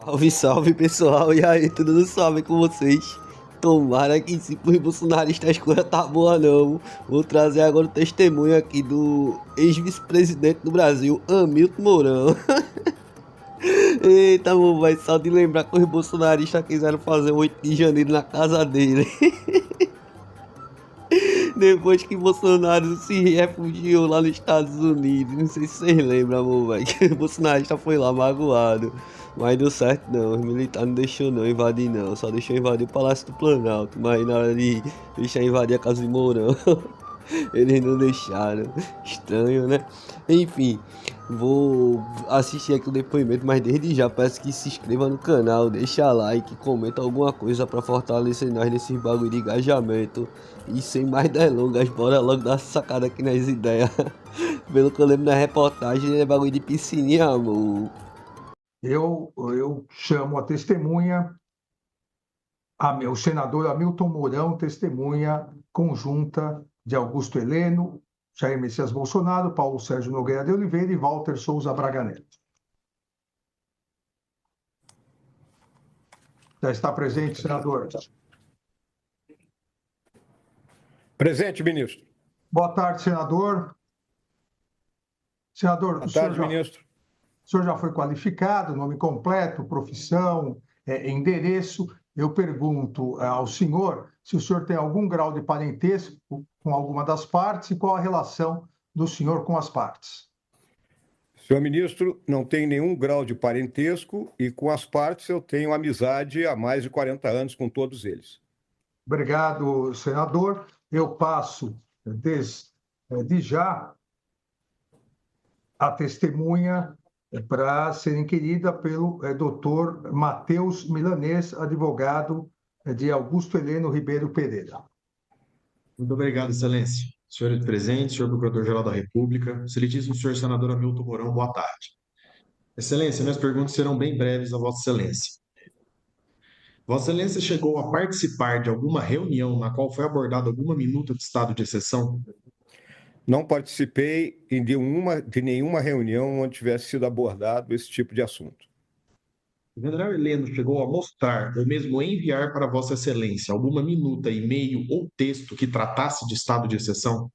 Salve, salve pessoal, e aí, tudo suave com vocês? Tomara que se por bolsonarista a coisa tá boa não. Vou trazer agora o testemunho aqui do ex-vice-presidente do Brasil, Hamilton Mourão. Eita, vai só de lembrar que os bolsonaristas quiseram fazer o 8 de janeiro na casa dele. Depois que Bolsonaro se refugiou lá nos Estados Unidos. Não sei se vocês lembram, amor, velho. Que o bolsonarista foi lá magoado. Mas deu certo não, os militares não deixou não invadir não. Só deixou invadir o Palácio do Planalto. Mas na hora de deixar invadir a casa de Mourão, eles não deixaram. Estranho, né? Enfim, vou assistir aqui o depoimento, mas desde já peço que se inscreva no canal, deixa like, comenta alguma coisa pra fortalecer nós nesse bagulho de engajamento. E sem mais delongas, bora logo dar sacada aqui nas ideias. Pelo que eu lembro na reportagem, é bagulho de piscininha, amor. Eu chamo a testemunha, o senador Hamilton Mourão, testemunha conjunta de Augusto Heleno, Jair Messias Bolsonaro, Paulo Sérgio Nogueira de Oliveira e Walter Souza Braga Neto. Já está presente, senador? Presente, ministro. Boa tarde, senador. Senador, Boa tarde, ministro. O senhor já foi qualificado, nome completo, profissão, endereço. Eu pergunto ao senhor se o senhor tem algum grau de parentesco com alguma das partes e qual a relação do senhor com as partes. Senhor ministro, não tem nenhum grau de parentesco e com as partes eu tenho amizade há mais de 40 anos com todos eles. Obrigado, senador. Eu passo desde já a testemunha para ser inquirida pelo doutor Matheus Milanês, advogado de Augusto Heleno Ribeiro Pereira. Muito obrigado, Excelência. Senhores presentes, senhor Procurador-Geral da República, excelentíssimo senhor senador Hamilton Mourão, boa tarde. Excelência, minhas perguntas serão bem breves a Vossa Excelência. Vossa Excelência chegou a participar de alguma reunião na qual foi abordada alguma minuta de estado de exceção? Não participei de nenhuma reunião onde tivesse sido abordado esse tipo de assunto. O general Heleno chegou a mostrar, ou mesmo enviar para Vossa Excelência, alguma minuta, e-mail ou texto que tratasse de estado de exceção?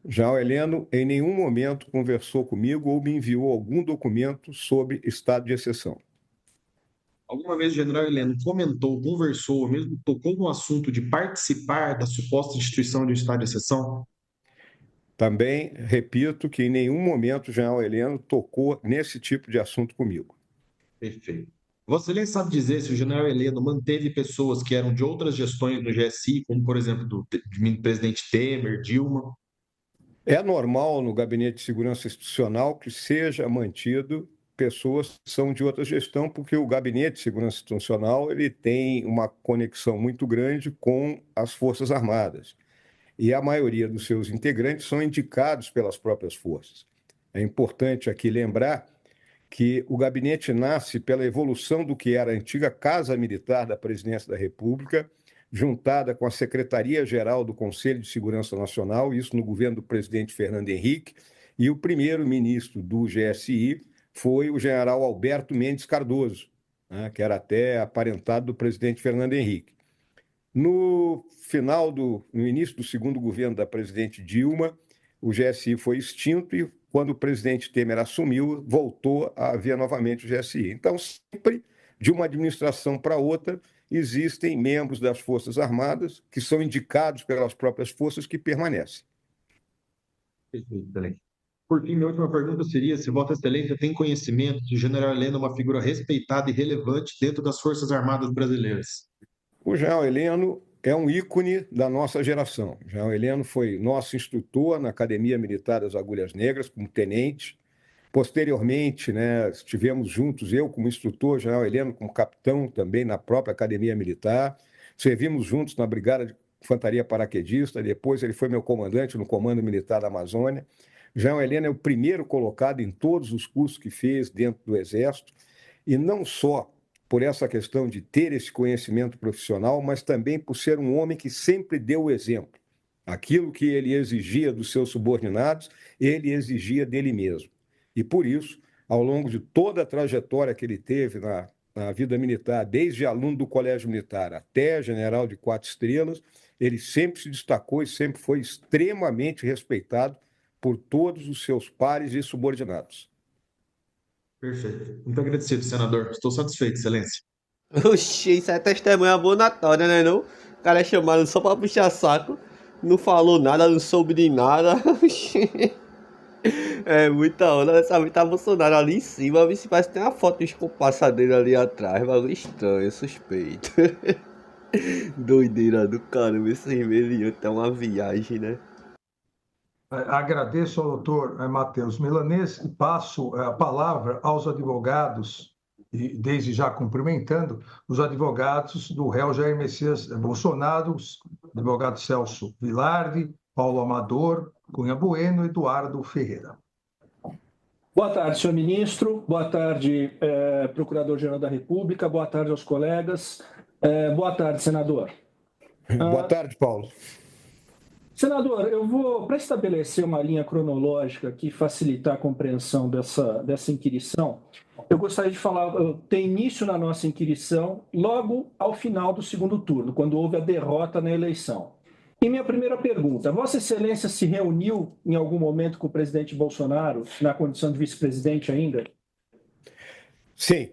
General Heleno em nenhum momento conversou comigo ou me enviou algum documento sobre estado de exceção. Alguma vez o general Heleno comentou, conversou, ou mesmo tocou no assunto de participar da suposta instituição de estado de exceção? Também repito que em nenhum momento o general Heleno tocou nesse tipo de assunto comigo. Perfeito. Vossa Excelência sabe dizer se o general Heleno manteve pessoas que eram de outras gestões do GSI, como, por exemplo, do presidente Temer, Dilma? É normal no Gabinete de Segurança Institucional que seja mantido pessoas que são de outra gestão, porque o Gabinete de Segurança Institucional ele tem uma conexão muito grande com as Forças Armadas. E a maioria dos seus integrantes são indicados pelas próprias forças. É importante aqui lembrar que o gabinete nasce pela evolução do que era a antiga Casa Militar da Presidência da República, juntada com a Secretaria-Geral do Conselho de Segurança Nacional, isso no governo do presidente Fernando Henrique, e o primeiro-ministro do GSI foi o general Alberto Mendes Cardoso, né, que era até aparentado do presidente Fernando Henrique. No início do segundo governo da presidente Dilma, o GSI foi extinto e, quando o presidente Temer assumiu, voltou a haver novamente o GSI. Então, sempre, de uma administração para outra, existem membros das Forças Armadas que são indicados pelas próprias forças que permanecem. Perfeito, excelente. Por fim, minha última pergunta seria se Vossa Excelência tem conhecimento de o general Heleno é uma figura respeitada e relevante dentro das Forças Armadas brasileiras. O general Heleno é um ícone da nossa geração. O general Heleno foi nosso instrutor na Academia Militar das Agulhas Negras, como tenente. Posteriormente, estivemos juntos, eu como instrutor, o general Heleno como capitão também na própria Academia Militar. Servimos juntos na Brigada de Infantaria Paraquedista, depois ele foi meu comandante no Comando Militar da Amazônia. O general Heleno é o primeiro colocado em todos os cursos que fez dentro do Exército, e não só por essa questão de ter esse conhecimento profissional, mas também por ser um homem que sempre deu o exemplo. Aquilo que ele exigia dos seus subordinados, ele exigia dele mesmo. E por isso, ao longo de toda a trajetória que ele teve na na vida militar, desde aluno do Colégio Militar até general de 4 estrelas, ele sempre se destacou e sempre foi extremamente respeitado por todos os seus pares e subordinados. Perfeito. Muito agradecido, senador. Estou satisfeito, Excelência. Oxi, isso é testemunha abonatória, né não? O cara é chamado só pra puxar saco. Não falou nada, não soube de nada. Oxi. É muita onda, dessa vez tá Bolsonaro ali em cima, se parece que tem uma foto de compassa dele ali atrás, bagulho estranho, suspeito. Doideira do caramba, esse rebeliante é uma viagem, né? Agradeço ao doutor Matheus Milanês e passo a palavra aos advogados, e desde já cumprimentando os advogados do réu Jair Messias Bolsonaro, os advogados Celso Vilardi, Paulo Amador, Cunha Bueno e Eduardo Ferreira. Boa tarde, senhor ministro. Boa tarde, procurador-geral da República. Boa tarde aos colegas. Boa tarde, senador. Boa tarde, Paulo. Senador, eu vou, para estabelecer uma linha cronológica que facilitar a compreensão dessa inquirição, eu gostaria de falar, tem início na nossa inquirição logo ao final do segundo turno, quando houve a derrota na eleição. E minha primeira pergunta, Vossa Excelência se reuniu em algum momento com o presidente Bolsonaro, na condição de vice-presidente ainda? Sim.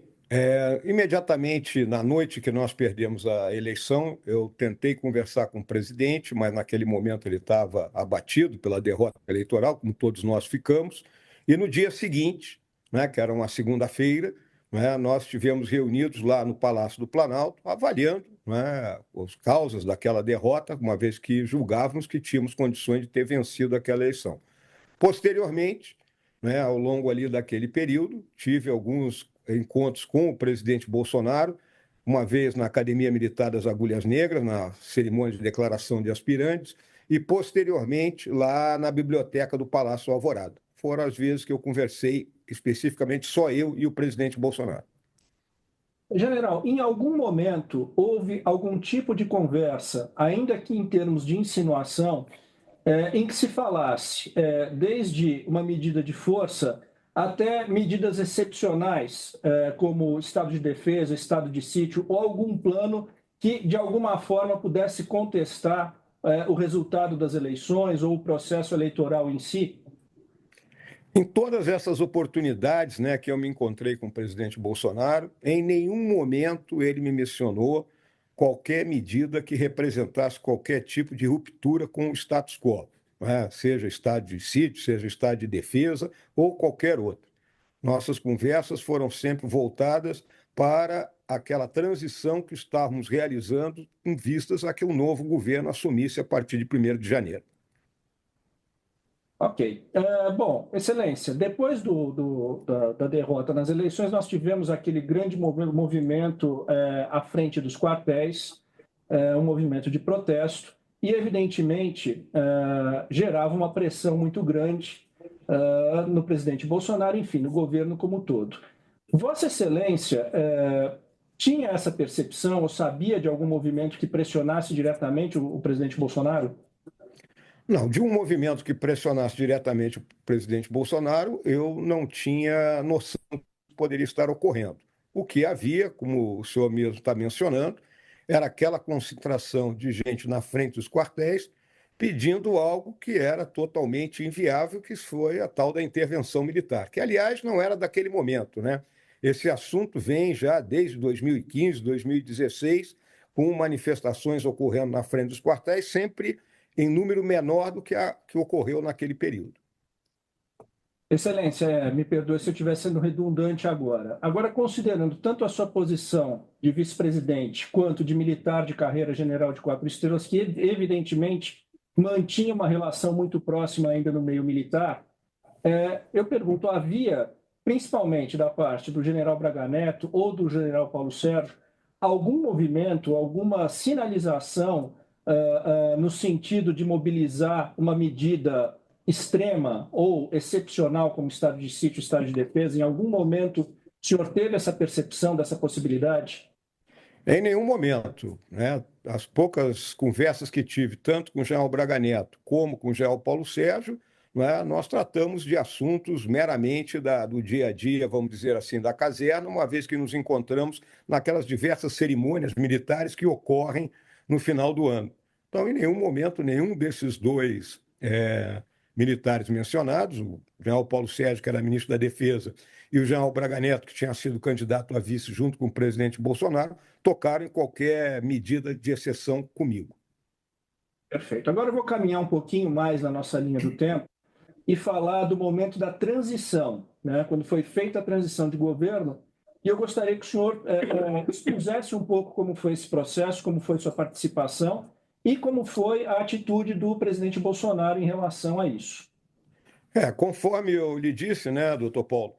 Imediatamente na noite que nós perdemos a eleição, eu tentei conversar com o presidente, mas naquele momento ele estava abatido pela derrota eleitoral, como todos nós ficamos. E no dia seguinte, né, que era uma segunda-feira, né, nós estivemos reunidos lá no Palácio do Planalto, avaliando, né, as causas daquela derrota, uma vez que julgávamos que tínhamos condições de ter vencido aquela eleição. Posteriormente, né, ao longo ali daquele período, tive alguns encontros com o presidente Bolsonaro, uma vez na Academia Militar das Agulhas Negras, na cerimônia de declaração de aspirantes, e posteriormente lá na biblioteca do Palácio Alvorada. Foram as vezes que eu conversei especificamente só eu e o presidente Bolsonaro. General, em algum momento houve algum tipo de conversa, ainda que em termos de insinuação, em que se falasse desde uma medida de força até medidas excepcionais, como estado de defesa, estado de sítio, ou algum plano que, de alguma forma, pudesse contestar o resultado das eleições ou o processo eleitoral em si? Em todas essas oportunidades, né, que eu me encontrei com o presidente Bolsonaro, em nenhum momento ele me mencionou qualquer medida que representasse qualquer tipo de ruptura com o status quo, né? Seja estado de sítio, seja estado de defesa ou qualquer outro. Nossas conversas foram sempre voltadas para aquela transição que estávamos realizando em vistas a que o novo governo assumisse a partir de 1º de janeiro. Ok. Bom, Excelência, depois da derrota nas eleições, nós tivemos aquele grande movimento à frente dos quartéis, um movimento de protesto, e, evidentemente, gerava uma pressão muito grande no presidente Bolsonaro, enfim, no governo como um todo. Vossa Excelência tinha essa percepção ou sabia de algum movimento que pressionasse diretamente o presidente Bolsonaro? Não, de um movimento que pressionasse diretamente o presidente Bolsonaro, eu não tinha noção que poderia estar ocorrendo. O que havia, como o senhor mesmo está mencionando, era aquela concentração de gente na frente dos quartéis pedindo algo que era totalmente inviável, que foi a tal da intervenção militar, que, aliás, não era daquele momento, né? Esse assunto vem já desde 2015, 2016, com manifestações ocorrendo na frente dos quartéis, sempre em número menor do que ocorreu naquele período. Excelência, me perdoe se eu estiver sendo redundante agora. Agora, considerando tanto a sua posição de vice-presidente quanto de militar de carreira general de 4 estrelas, que evidentemente mantinha uma relação muito próxima ainda no meio militar, eu pergunto, havia, principalmente da parte do general Braga Neto ou do general Paulo Sérgio, algum movimento, alguma sinalização no sentido de mobilizar uma medida extrema ou excepcional, como estado de sítio, estado de defesa? Em algum momento, o senhor teve essa percepção dessa possibilidade? Em nenhum momento, né? As poucas conversas que tive, tanto com o general Braga Neto como com o general Paulo Sérgio, não é? Nós tratamos de assuntos meramente do dia a dia, vamos dizer assim, da caserna, uma vez que nos encontramos naquelas diversas cerimônias militares que ocorrem no final do ano. Então, em nenhum momento, nenhum desses dois militares mencionados, o general Paulo Sérgio, que era ministro da Defesa, e o general Braga Neto, que tinha sido candidato a vice junto com o presidente Bolsonaro, tocaram em qualquer medida de exceção comigo. Perfeito. Agora eu vou caminhar um pouquinho mais na nossa linha do tempo e falar do momento da transição, né? Quando foi feita a transição de governo, e eu gostaria que o senhor expusesse um pouco como foi esse processo, como foi sua participação e como foi a atitude do presidente Bolsonaro em relação a isso. Conforme eu lhe disse, né, doutor Paulo,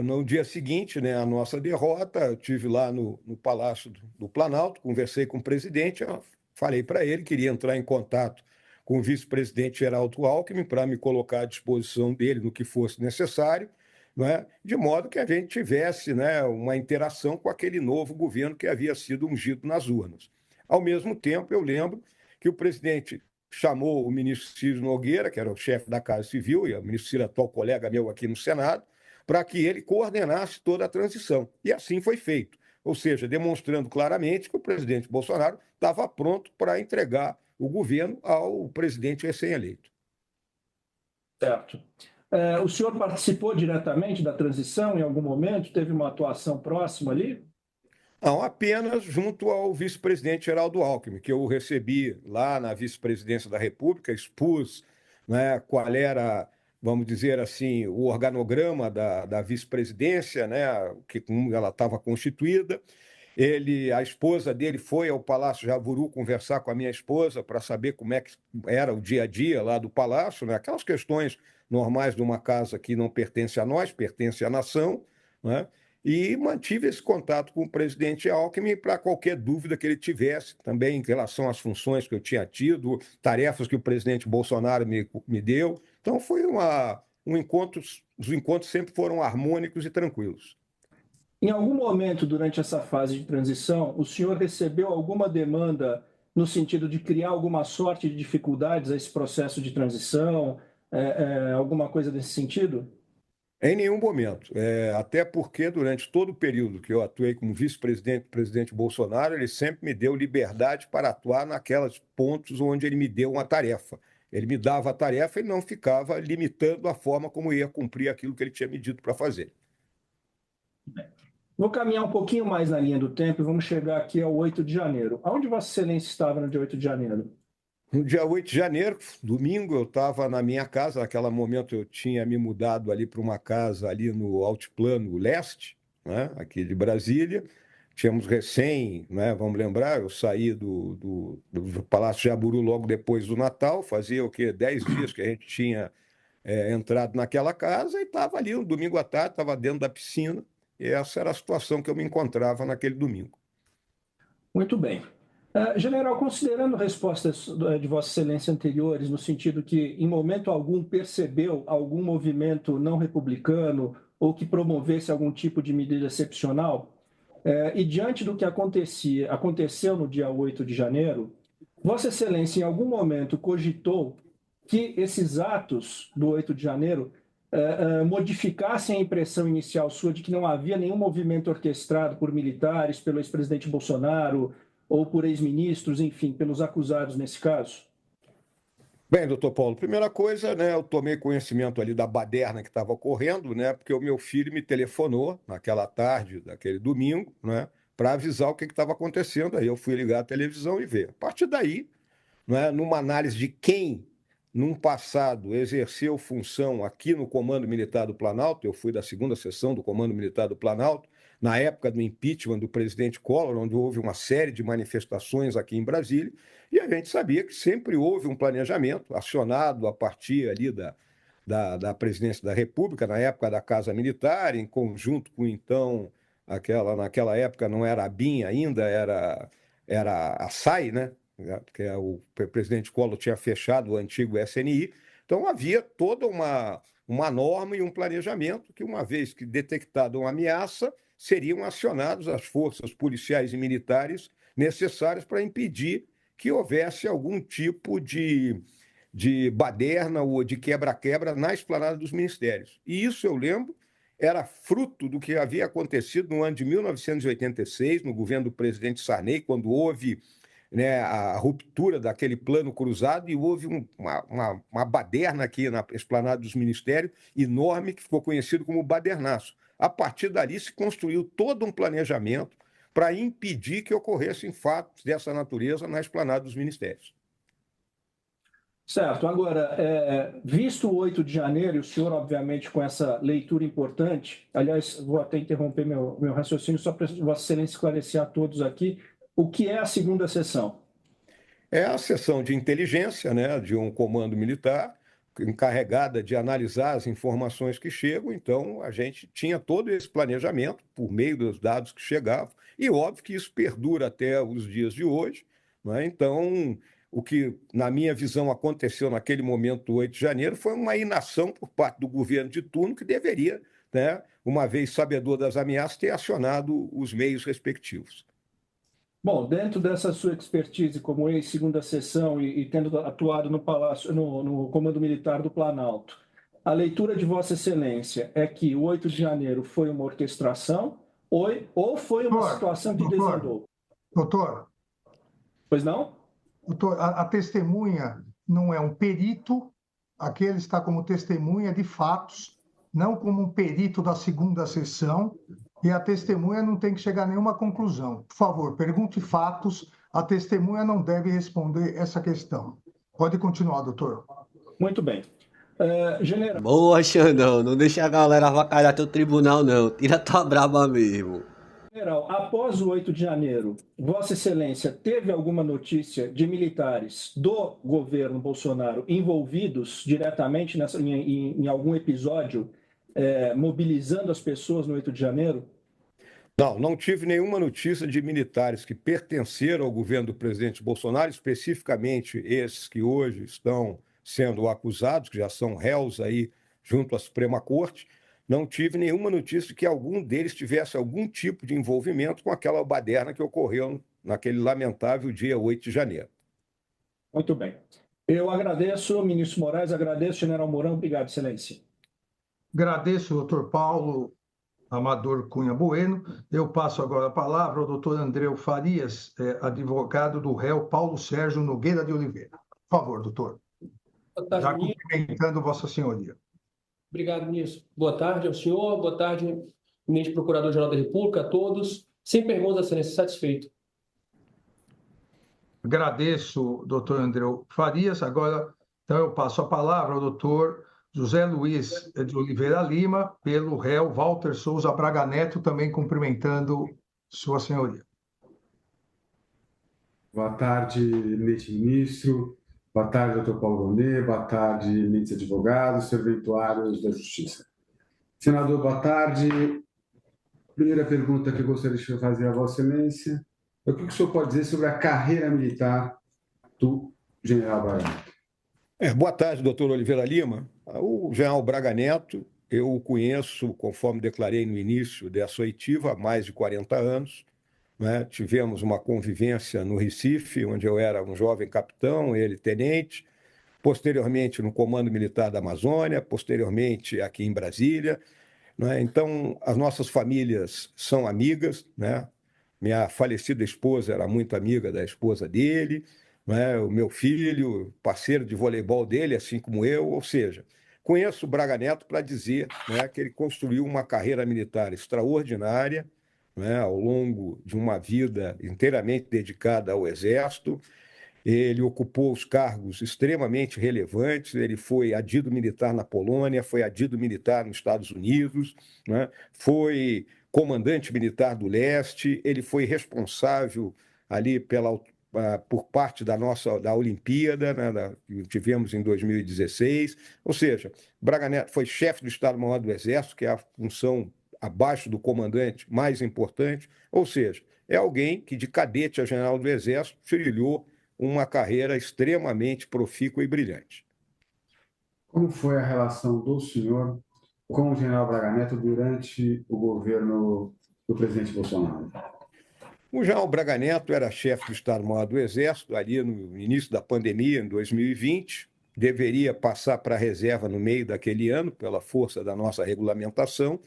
no dia seguinte, né, a nossa derrota, eu estive lá no Palácio do Planalto, conversei com o presidente, eu falei para ele que queria entrar em contato com o vice-presidente Geraldo Alckmin para me colocar à disposição dele no que fosse necessário, né, de modo que a gente tivesse, né, uma interação com aquele novo governo que havia sido ungido nas urnas. Ao mesmo tempo, eu lembro que o presidente chamou o ministro Ciro Nogueira, que era o chefe da Casa Civil, e o ministro Ciro, atual colega meu aqui no Senado, para que ele coordenasse toda a transição. E assim foi feito. Ou seja, demonstrando claramente que o presidente Bolsonaro estava pronto para entregar o governo ao presidente recém-eleito. Certo. O senhor participou diretamente da transição em algum momento? Teve uma atuação próxima ali? Não, apenas junto ao vice-presidente Geraldo Alckmin, que eu recebi lá na vice-presidência da República, expus, né, qual era, vamos dizer assim, o organograma da vice-presidência, né, como ela estava constituída. A esposa dele foi ao Palácio Jaburu conversar com a minha esposa para saber como é que era o dia a dia lá do palácio, né, aquelas questões normais de uma casa que não pertence a nós, pertence à nação, né? E mantive esse contato com o presidente Alckmin para qualquer dúvida que ele tivesse, também em relação às funções que eu tinha tido, tarefas que o presidente Bolsonaro me deu. Então, foi um encontro, os encontros sempre foram harmônicos e tranquilos. Em algum momento durante essa fase de transição, o senhor recebeu alguma demanda no sentido de criar alguma sorte de dificuldades a esse processo de transição, alguma coisa nesse sentido? Em nenhum momento. Até porque, durante todo o período que eu atuei como vice-presidente do presidente Bolsonaro, ele sempre me deu liberdade para atuar naqueles pontos onde ele me deu uma tarefa. Ele me dava a tarefa e não ficava limitando a forma como ia cumprir aquilo que ele tinha me dito para fazer. Vou caminhar um pouquinho mais na linha do tempo e vamos chegar aqui ao 8 de janeiro. Aonde Vossa Excelência estava no dia 8 de janeiro? No dia 8 de janeiro, domingo, eu estava na minha casa. Naquele momento eu tinha me mudado ali para uma casa ali no Altiplano Leste, né, aqui de Brasília. Tínhamos recém, né, vamos lembrar, eu saí do Palácio Jaburu logo depois do Natal, fazia o quê? 10 dias que a gente tinha entrado naquela casa e estava ali, um domingo à tarde, estava dentro da piscina. E essa era a situação que eu me encontrava naquele domingo. Muito bem. General, considerando respostas de Vossa Excelência anteriores, no sentido que, em momento algum, percebeu algum movimento não republicano ou que promovesse algum tipo de medida excepcional, e diante do que aconteceu no dia 8 de janeiro, Vossa Excelência, em algum momento, cogitou que esses atos do 8 de janeiro modificassem a impressão inicial sua de que não havia nenhum movimento orquestrado por militares, pelo ex-presidente Bolsonaro ou por ex-ministros, enfim, pelos acusados nesse caso? Bem, doutor Paulo, primeira coisa, né, eu tomei conhecimento ali da baderna que estava ocorrendo, né, porque o meu filho me telefonou naquela tarde daquele domingo, né, para avisar o que estava acontecendo. Aí eu fui ligar a televisão e ver. A partir daí, né, numa análise de quem, num passado, exerceu função aqui no Comando Militar do Planalto, eu fui da segunda seção do Comando Militar do Planalto, na época do impeachment do presidente Collor, onde houve uma série de manifestações aqui em Brasília, e a gente sabia que sempre houve um planejamento acionado a partir ali da presidência da República, na época da Casa Militar, em conjunto com, então, naquela época não era a BIM ainda, era a SAI, né? Porque o presidente Collor tinha fechado o antigo SNI. Então, havia toda uma norma e um planejamento que, uma vez que detectada uma ameaça, seriam acionadas as forças policiais e militares necessárias para impedir que houvesse algum tipo de de baderna ou de quebra-quebra na esplanada dos ministérios. E isso, eu lembro, era fruto do que havia acontecido no ano de 1986, no governo do presidente Sarney, quando houve, né, a ruptura daquele plano cruzado e houve uma baderna aqui na esplanada dos ministérios enorme, que ficou conhecido como badernaço. A partir dali se construiu todo um planejamento para impedir que ocorressem fatos dessa natureza na esplanada dos ministérios. Certo. Agora, visto o 8 de janeiro, e o senhor, obviamente, com essa leitura importante, aliás, vou até interromper meu raciocínio só para Vossa Excelência esclarecer a todos aqui o que é a segunda sessão. É a seção de inteligência, né, de um comando militar encarregada de analisar as informações que chegam. Então, a gente tinha todo esse planejamento por meio dos dados que chegavam, e óbvio que isso perdura até os dias de hoje, né? Então, o que, na minha visão, aconteceu naquele momento do 8 de janeiro foi uma inação por parte do governo de turno que deveria, né, uma vez sabedor das ameaças, ter acionado os meios respectivos. Bom, dentro dessa sua expertise como ex-segunda sessão e tendo atuado no Palácio, no Comando Militar do Planalto, a leitura de Vossa Excelência é que o 8 de janeiro foi uma orquestração ou foi uma situação que desandou? Doutor, Pois não? doutor, a testemunha não é um perito, aquele está como testemunha de fatos, não como um perito da segunda sessão, e a testemunha não tem que chegar a nenhuma conclusão. Por favor, pergunte fatos, a testemunha não deve responder essa questão. Pode continuar, doutor. Muito bem. General. Boa, Xandão. Não deixa a galera avacalhar teu tribunal, não. Tira tua braba mesmo. General, após o 8 de janeiro, Vossa Excelência teve alguma notícia de militares do governo Bolsonaro envolvidos diretamente em algum episódio mobilizando as pessoas no 8 de janeiro? Não tive nenhuma notícia de militares que pertenceram ao governo do presidente Bolsonaro, especificamente esses que hoje estão sendo acusados, que já são réus aí junto à Suprema Corte. Não tive nenhuma notícia de que algum deles tivesse algum tipo de envolvimento com aquela baderna que ocorreu naquele lamentável dia 8 de janeiro. Muito bem. Eu agradeço, ministro Moraes, agradeço, general Mourão. Obrigado, Excelência. Agradeço, doutor Paulo Amador Cunha Bueno. Eu passo agora a palavra ao doutor Andreu Farias, advogado do réu Paulo Sérgio Nogueira de Oliveira. Por favor, doutor. Boa tarde, Já ministro. cumprimentando Vossa Senhoria. Obrigado, ministro. Boa tarde ao senhor, boa tarde, ministro Procurador-Geral da República, a todos. Sem perguntas, Excelência, satisfeito. Agradeço, doutor Andreu Farias. Agora, então, eu passo a palavra ao doutor José Luiz de Oliveira Lima, pelo réu Walter Souza Braga Neto, também cumprimentando Sua Senhoria. Boa tarde, eminente ministro. Boa tarde, doutor Paulo Gonet. Boa tarde, eminentes advogados, serventuários da Justiça. Senador, boa tarde. Primeira pergunta que eu gostaria de fazer a Vossa Excelência é o que o senhor pode dizer sobre a carreira militar do general Braga Neto? Boa tarde, doutor Oliveira Lima. O general Braga Neto, eu o conheço, conforme declarei no início dessa oitiva, há mais de 40 anos. Né? Tivemos uma convivência no Recife, onde eu era um jovem capitão, ele tenente, posteriormente no Comando Militar da Amazônia, posteriormente aqui em Brasília. Né? Então, as nossas famílias são amigas, né? Minha falecida esposa era muito amiga da esposa dele, né? O meu filho, parceiro de voleibol dele, assim como eu, ou seja, conheço o Braga Neto para dizer, né, que ele construiu uma carreira militar extraordinária, né, ao longo de uma vida inteiramente dedicada ao Exército. Ele ocupou os cargos extremamente relevantes, ele foi adido militar na Polônia, foi adido militar nos Estados Unidos, né? Foi comandante militar do leste, ele foi responsável ali por parte da Olimpíada, né, que tivemos em 2016. Ou seja, Braga Neto foi chefe do Estado-Maior do Exército, que é a função abaixo do comandante mais importante. Ou seja, é alguém que de cadete a general do Exército trilhou uma carreira extremamente profícua e brilhante. Como foi a relação do senhor com o general Braga Neto durante o governo do presidente Bolsonaro? O general Braga Neto era chefe do Estado-Maior do Exército ali no início da pandemia, em 2020. deveria passar para a reserva no meio daquele ano, pela força da nossa regulamentação,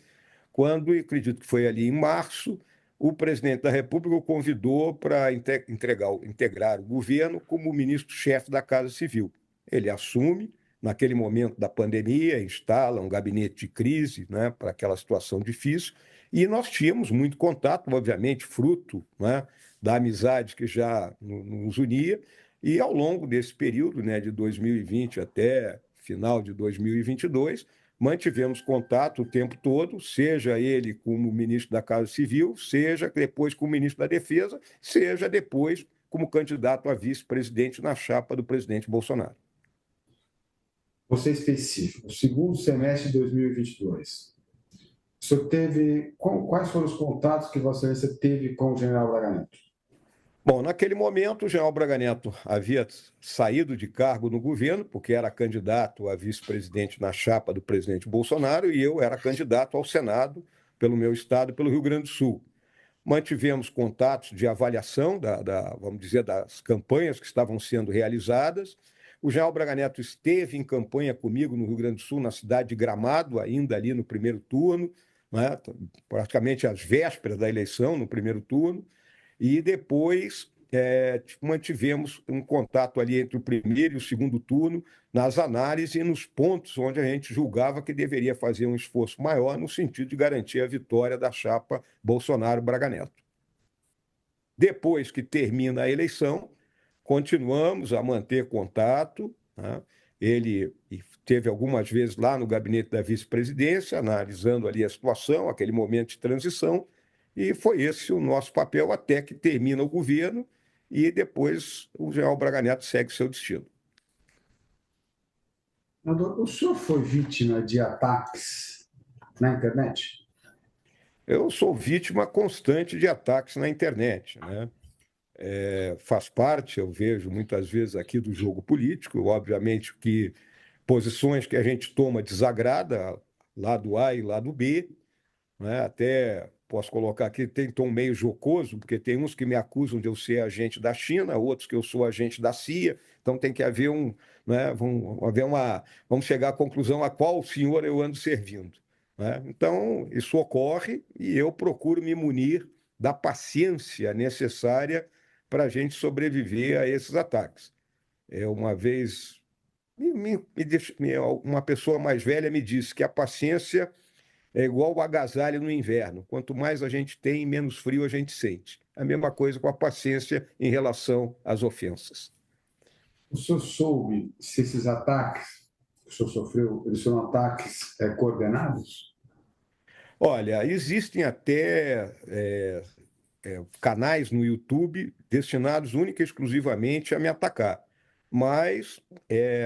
quando, acredito que foi ali em março, o presidente da República o convidou para integrar o governo como ministro-chefe da Casa Civil. Ele assume, naquele momento da pandemia, instala um gabinete de crise, né, para aquela situação difícil, e nós tínhamos muito contato, obviamente, fruto, né, da amizade que já nos unia, e ao longo desse período, né, de 2020 até final de 2022, mantivemos contato o tempo todo, seja ele como ministro da Casa Civil, seja depois como ministro da Defesa, seja depois como candidato a vice-presidente na chapa do presidente Bolsonaro. Você é específico, o segundo semestre de 2022. O senhor teve, quais foram os contatos que Vossa Excelência teve com o general Braga Neto? Bom, naquele momento, o general Braga Neto havia saído de cargo no governo, porque era candidato a vice-presidente na chapa do presidente Bolsonaro, e eu era candidato ao Senado pelo meu estado, pelo Rio Grande do Sul. Mantivemos contatos de avaliação vamos dizer, das campanhas que estavam sendo realizadas. O general Braga Neto esteve em campanha comigo no Rio Grande do Sul, na cidade de Gramado, ainda ali no primeiro turno, né, praticamente às vésperas da eleição, no primeiro turno. E depois mantivemos um contato ali entre o primeiro e o segundo turno, nas análises e nos pontos onde a gente julgava que deveria fazer um esforço maior no sentido de garantir a vitória da chapa Bolsonaro-Braga Neto. Depois que termina a eleição, continuamos a manter contato, né? Ele esteve algumas vezes lá no gabinete da vice-presidência, analisando ali a situação, aquele momento de transição, e foi esse o nosso papel até que termina o governo e depois o general Braga Neto segue seu destino. O senhor foi vítima de ataques na internet? Eu sou vítima constante de ataques na internet, né? Faz parte, eu vejo muitas vezes aqui do jogo político, obviamente que posições que a gente toma desagrada, lado A e lado B, né? Até posso colocar aqui, tem tom meio jocoso, porque tem uns que me acusam de eu ser agente da China, outros que eu sou agente da CIA, então tem que haver né, vamos chegar à conclusão a qual senhor eu ando servindo, né? Então, isso ocorre e eu procuro me munir da paciência necessária para a gente sobreviver a esses ataques. Uma vez, uma pessoa mais velha me disse que a paciência é igual o agasalho no inverno. Quanto mais a gente tem, menos frio a gente sente. A mesma coisa com a paciência em relação às ofensas. O senhor soube se esses ataques que o senhor sofreu, eles são ataques coordenados? Olha, existem até canais no YouTube destinados única e exclusivamente a me atacar. Mas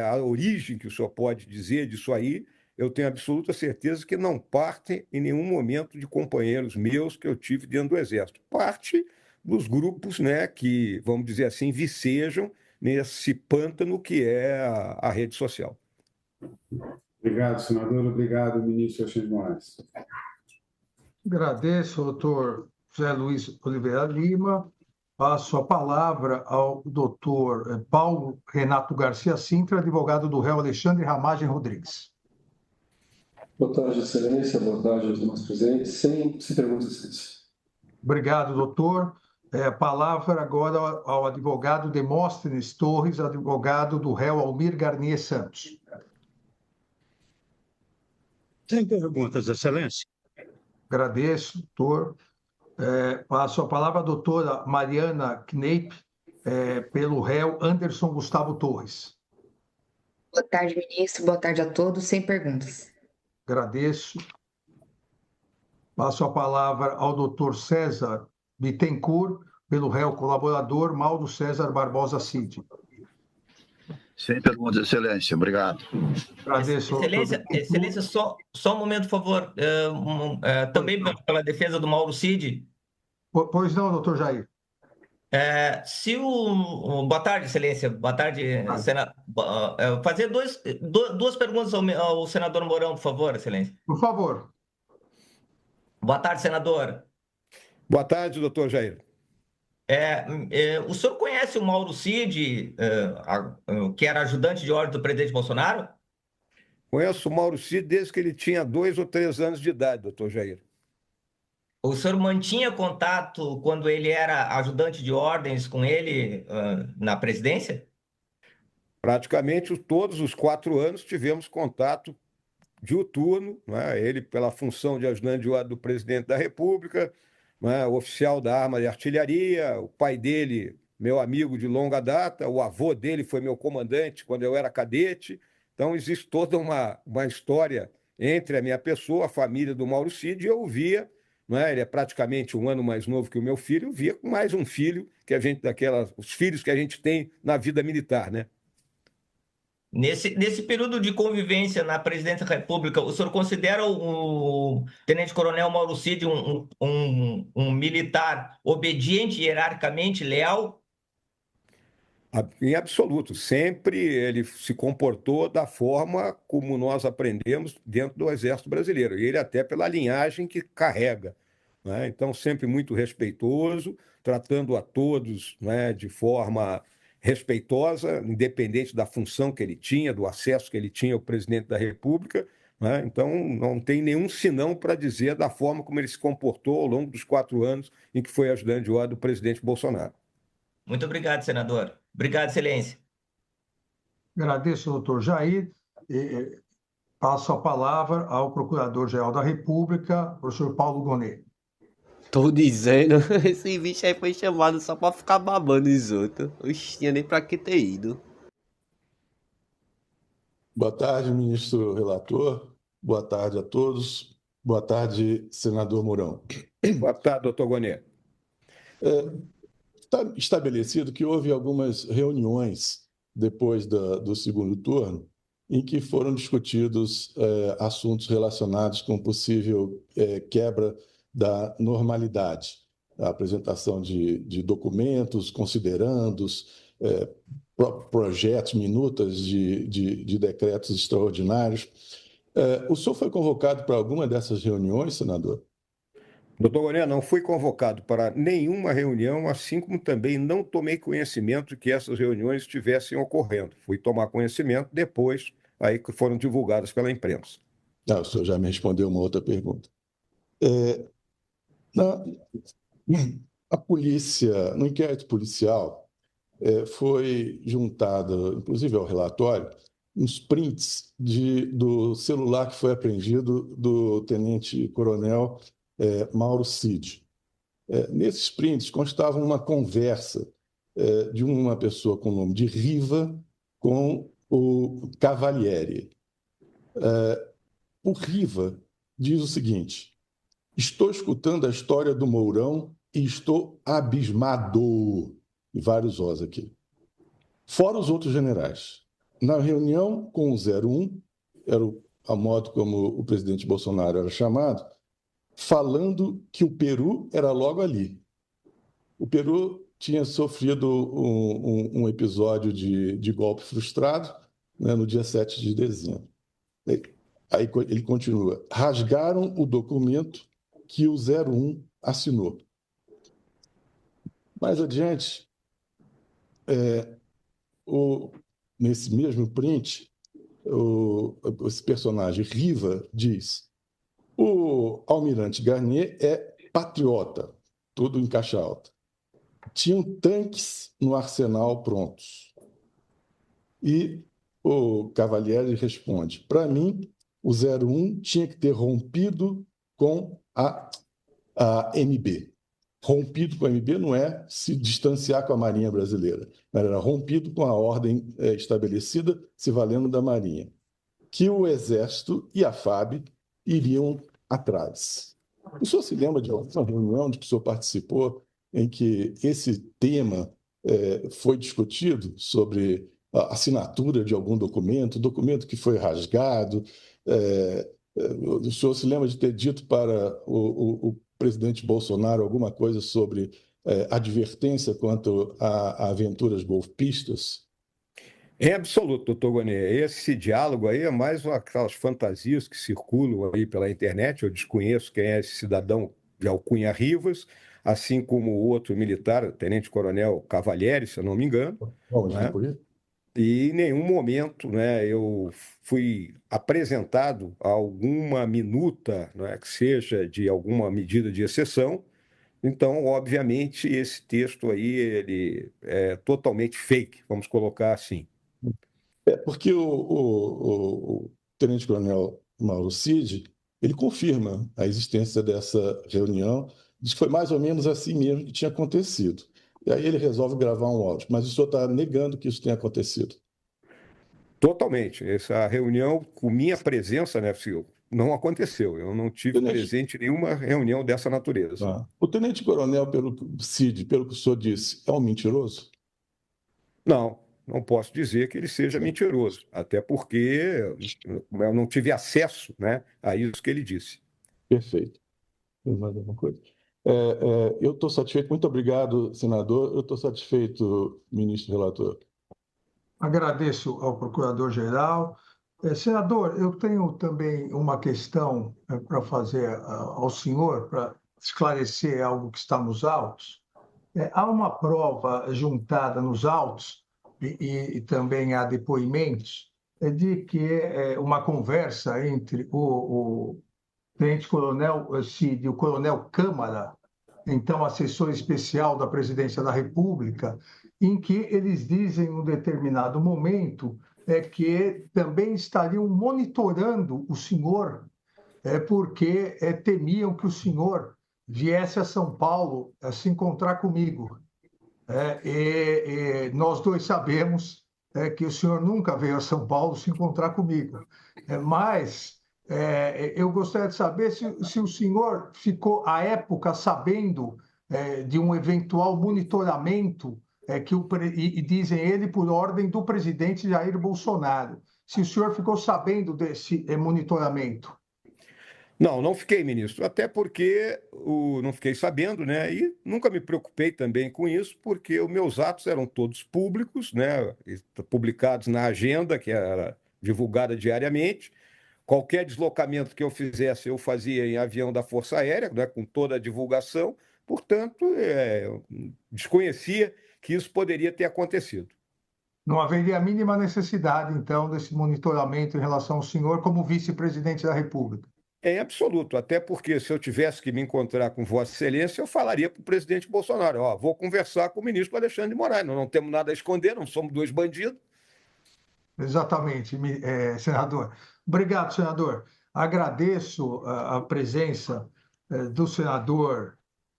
a origem que o senhor pode dizer disso aí, eu tenho absoluta certeza que não parte em nenhum momento de companheiros meus que eu tive dentro do Exército. Parte dos grupos, né, que, vamos dizer assim, vicejam nesse pântano que é a rede social. Obrigado, senador. Obrigado, ministro Alexandre de Moraes. Agradeço, doutor José Luiz Oliveira Lima. Passo a palavra ao doutor Paulo Renato Garcia Sintra, advogado do réu Alexandre Ramagem Rodrigues. Boa tarde, excelência. Boa tarde aos demais presentes. Sem perguntas, excelência. Obrigado, doutor. Palavra agora ao advogado Demóstenes Torres, advogado do réu Almir Garnier Santos. Sem perguntas, excelência. Agradeço, doutor. Passo a palavra à doutora Mariana Kneip, pelo réu Anderson Gustavo Torres. Boa tarde, ministro. Boa tarde a todos. Sem perguntas. Agradeço. Passo a palavra ao doutor César Bittencourt, pelo réu colaborador Mauro César Barbosa Cid. Sem perguntas, excelência. Obrigado. Agradeço. Excelência, só um momento, por favor. Também pela defesa do Mauro Cid. Pois não, doutor Jair. Boa tarde, excelência. Boa tarde, senador. Fazer duas perguntas ao senador Mourão, por favor, excelência. Por favor. Boa tarde, senador. Boa tarde, doutor Jair. O senhor conhece o Mauro Cid, que era ajudante de ordem do presidente Bolsonaro? Conheço o Mauro Cid desde que ele tinha 2 ou 3 anos de idade, doutor Jair. O senhor mantinha contato quando ele era ajudante de ordens com ele na presidência? Praticamente todos os 4 anos tivemos contato diuturno, né? Ele pela função de ajudante de ordem do presidente da República, né? Oficial da arma de artilharia, o pai dele, meu amigo de longa data, o avô dele foi meu comandante quando eu era cadete. Então, existe toda uma história entre a minha pessoa, a família do Mauro Cid, e eu via, né? Ele é praticamente 1 ano mais novo que o meu filho, eu via com mais um filho, que a gente, os filhos que a gente tem na vida militar, né? Nesse período de convivência na presidência da República, o senhor considera o tenente-coronel Mauro Cid um militar obediente, hierarquicamente leal? Em absoluto. Sempre ele se comportou da forma como nós aprendemos dentro do Exército Brasileiro. E ele até pela linhagem que carrega, né? Então, sempre muito respeitoso, tratando a todos, né, de forma respeitosa, independente da função que ele tinha, do acesso que ele tinha ao presidente da República, né? Então, não tem nenhum senão para dizer da forma como ele se comportou ao longo dos 4 anos em que foi ajudante de ordem do presidente Bolsonaro. Muito obrigado, senador. Obrigado, excelência. Agradeço, doutor Jair. Passo a palavra ao Procurador-Geral da República, professor Paulo Gonet. Tô dizendo, esse bicho aí foi chamado só pra ficar babando os outros. Oxi, tinha nem pra que ter ido. Boa tarde, ministro relator. Boa tarde a todos. Boa tarde, senador Mourão. Boa tarde, doutor Gonet. Está estabelecido que houve algumas reuniões depois do segundo turno em que foram discutidos assuntos relacionados com possível quebra da normalidade, a apresentação de documentos, considerandos, projetos, minutas de decretos extraordinários. O senhor foi convocado para alguma dessas reuniões, senador? Doutor Gonet, não fui convocado para nenhuma reunião, assim como também não tomei conhecimento de que essas reuniões estivessem ocorrendo. Fui tomar conhecimento depois, aí que foram divulgadas pela imprensa. O senhor já me respondeu uma outra pergunta. A polícia, no inquérito policial, foi juntado, inclusive ao relatório, uns prints do celular que foi apreendido do tenente-coronel Mauro Cid. Nesses prints constava uma conversa de uma pessoa com o nome de Riva com o Cavalieri. O Riva diz o seguinte: estou escutando a história do Mourão e estou abismado. E vários os aqui. Fora os outros generais. Na reunião com o 01, era a modo como o presidente Bolsonaro era chamado, falando que o Peru era logo ali. O Peru tinha sofrido um episódio de golpe frustrado, né, no dia 7 de dezembro. Aí ele continua: rasgaram o documento que o 01 assinou. Mais adiante, nesse mesmo print, esse personagem Riva diz: o almirante Garnier é patriota, tudo em caixa alta. Tinham tanques no arsenal prontos. E o Cavalieri responde: para mim, o 01 tinha que ter rompido com a MB. Rompido com a MB não é se distanciar com a Marinha Brasileira, mas era rompido com a ordem estabelecida, se valendo da Marinha. Que o Exército e a FAB iriam atrás. O senhor se lembra de alguma reunião de que o senhor participou em que esse tema foi discutido sobre a assinatura de algum documento que foi rasgado? O senhor se lembra de ter dito para o presidente Bolsonaro alguma coisa sobre advertência quanto a aventuras golpistas? Em absoluto, doutor Gonet. Esse diálogo aí é mais aquelas fantasias que circulam aí pela internet. Eu desconheço quem é esse cidadão de alcunha Rivas. assim como o outro militar, o tenente-coronel Cavalieri, se eu não me engano. Né? E em nenhum momento, né, eu fui apresentado a alguma minuta, né, que seja de alguma medida de exceção. Então, obviamente, esse texto aí ele é totalmente fake, vamos colocar assim. Porque o tenente-coronel Mauro Cid, ele confirma a existência dessa reunião, diz que foi mais ou menos assim mesmo que tinha acontecido. E aí ele resolve gravar um áudio. Mas o senhor está negando que isso tenha acontecido? Totalmente. Essa reunião, com minha presença, né, não aconteceu. Eu não tive presente em nenhuma reunião dessa natureza. O tenente-coronel Cid, pelo que o senhor disse, é um mentiroso? Não posso dizer que ele seja mentiroso, até porque eu não tive acesso, né, a isso que ele disse. Perfeito. Mais alguma coisa? Eu estou satisfeito. Muito obrigado, senador. Eu estou satisfeito, ministro relator. Agradeço ao procurador-geral. Senador, eu tenho também uma questão para fazer ao senhor, para esclarecer algo que está nos autos. Há uma prova juntada nos autos, e também há depoimentos, de que uma conversa entre o tenente-coronel Cid e o coronel Câmara, então assessor especial da Presidência da República, em que eles dizem, em um determinado momento, que também estariam monitorando o senhor, porque temiam que o senhor viesse a São Paulo se encontrar comigo. E nós dois sabemos que o senhor nunca veio a São Paulo se encontrar comigo. Mas eu gostaria de saber se o senhor ficou, à época, sabendo de um eventual monitoramento, e dizem ele, por ordem do presidente Jair Bolsonaro. Se o senhor ficou sabendo desse monitoramento? Não fiquei, ministro, até porque não fiquei sabendo, né? E nunca me preocupei também com isso, porque os meus atos eram todos públicos, né? Publicados na agenda, que era divulgada diariamente. Qualquer deslocamento que eu fizesse, eu fazia em avião da Força Aérea, né? Com toda a divulgação. Portanto, eu desconhecia que isso poderia ter acontecido. Não haveria a mínima necessidade, então, desse monitoramento em relação ao senhor como vice-presidente da República? Em absoluto, até porque se eu tivesse que me encontrar com Vossa Excelência, eu falaria para o presidente Bolsonaro, vou conversar com o ministro Alexandre de Moraes, nós não temos nada a esconder, não somos dois bandidos. Exatamente, senador. Obrigado, senador. Agradeço a presença do senador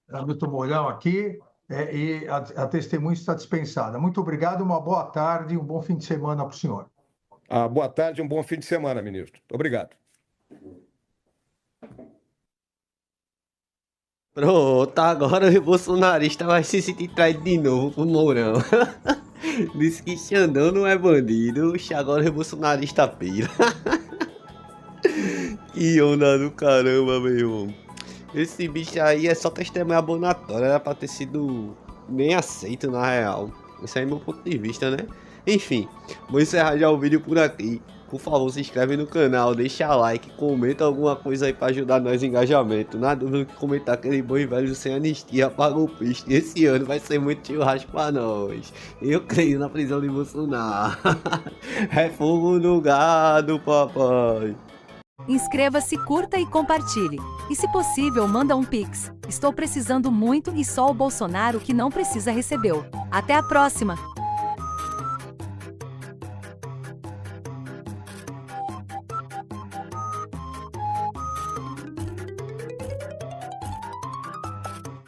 Hamilton Mourão aqui, e a testemunha está dispensada. Muito obrigado, uma boa tarde e um bom fim de semana para o senhor. Boa tarde e um bom fim de semana, ministro. Obrigado. Pronto, agora o bolsonarista vai se sentir traído de novo com o Mourão. Disse que Xandão não é bandido, agora o bolsonarista pira. Que onda do caramba, meu irmão. Esse bicho aí é só testemunha abonatória, era pra ter sido nem aceito na real. Isso aí é meu ponto de vista, né? Enfim, vou encerrar já o vídeo por aqui. Por favor, se inscreve no canal, deixa like, comenta alguma coisa aí pra ajudar nós em engajamento. Na dúvida que comentar aquele bom e velho sem anistia, paga o piste. Esse ano vai ser muito churrasco pra nós. Eu creio na prisão de Bolsonaro. É fogo no gado, papai. Inscreva-se, curta e compartilhe. E se possível, manda um Pix. Estou precisando muito e só o Bolsonaro que não precisa recebeu. Até a próxima!